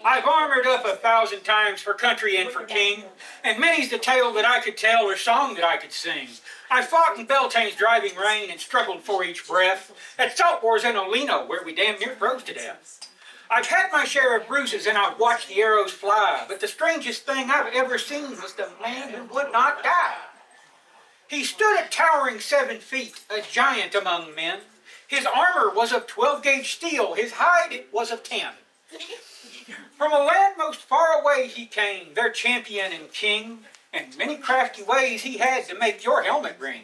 I've armored up 1,000 times for country and for king, and many's the tale that I could tell or song that I could sing. I fought in Beltane's driving rain and struggled for each breath, at salt wars in Olino, where we damn near froze to death. I've had my share of bruises and I've watched the arrows fly, but the strangest thing I've ever seen was the man who would not die. He stood at towering 7 feet, a giant among men. His armor was of 12-gauge steel, his hide it was of 10. From a land most far away he came, their champion and king, and many crafty ways he had to make your helmet ring.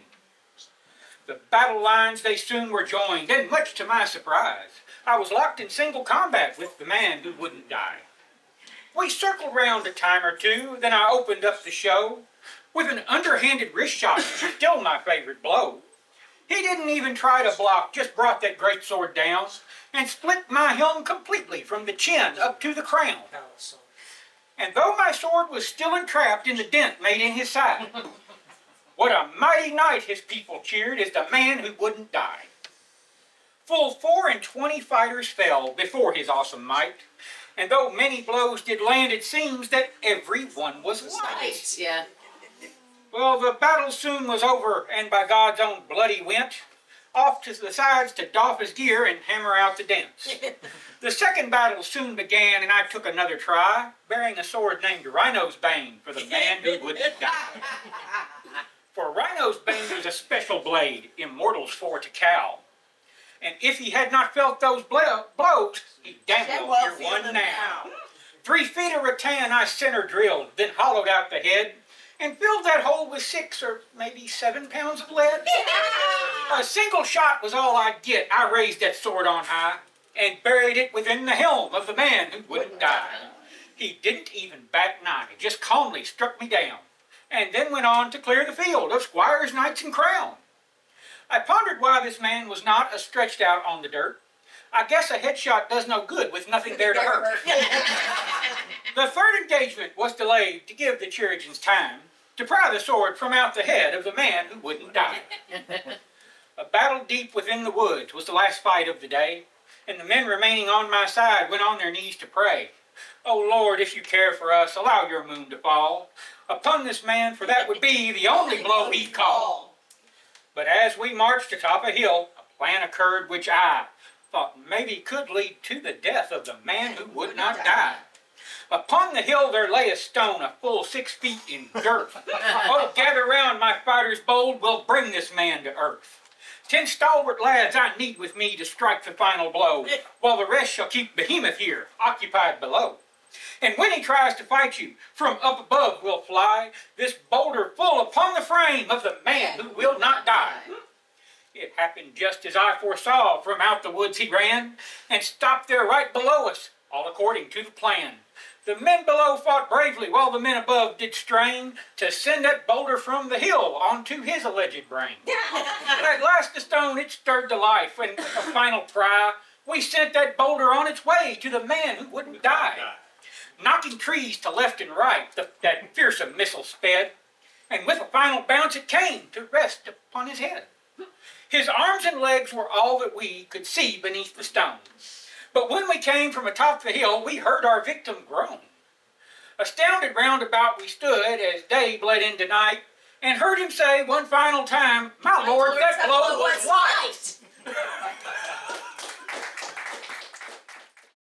The battle lines they soon were joined, and much to my surprise, I was locked in single combat with the man who wouldn't die. We circled round a time or two, then I opened up the show with an underhanded wrist shot, still my favorite blow. He didn't even try to block, just brought that great sword down and split my helm completely from the chin up to the crown. And though my sword was still entrapped in the dent made in his side, what a mighty knight his people cheered as the man who wouldn't die. Full 24 fighters fell before his awesome might, and though many blows did land, it seems that every one was light. Yeah. Well, the battle soon was over, and by God's own blood he went off to the sides to doff his gear and hammer out the dents. The second battle soon began, and I took another try, bearing a sword named Rhino's Bane for the man who wouldn't die. For Rhino's Bane was a special blade, immortals for to cow. And if he had not felt those blows, he damn well fear one now. 3 feet of rattan I center drilled, then hollowed out the head, and filled that hole with 6 or maybe 7 pounds of lead. A single shot was all I'd get. I raised that sword on high and buried it within the helm of the man who wouldn't die. He didn't even bat an eye, just calmly struck me down, and then went on to clear the field of squires, knights, and crown. I pondered why this man was not stretched out on the dirt. I guess a headshot does no good with nothing there to hurt. The third engagement was delayed to give the Chirurgeons time to pry the sword from out the head of the man who wouldn't die. A battle deep within the woods was the last fight of the day, and the men remaining on my side went on their knees to pray. Oh Lord, if you care for us, allow your moon to fall upon this man, for that would be the only blow he'd call. But as we marched atop a hill, a plan occurred which I thought maybe could lead to the death of the man who would not die. Upon the hill there lay a stone, a full 6 feet in dirt. Oh, gather round, my fighters bold, we'll bring this man to earth. 10 stalwart lads I need with me to strike the final blow, while the rest shall keep Behemoth here, occupied below. And when he tries to fight you, from up above will fly this boulder full upon the frame of the man who will not die. It happened just as I foresaw. From out the woods he ran, and stopped there right below us, all according to the plan. The men below fought bravely, while the men above did strain to send that boulder from the hill onto his alleged brain. But at last the stone it stirred to life, and with a final pry, we sent that boulder on its way to the man who wouldn't die. Knocking trees to left and right, that fearsome missile sped, and with a final bounce it came to rest upon his head. His arms and legs were all that we could see beneath the stone. But when we came from atop the hill, we heard our victim groan. Astounded round about we stood as day bled into night, and heard him say one final time, "My lord, that blow was light."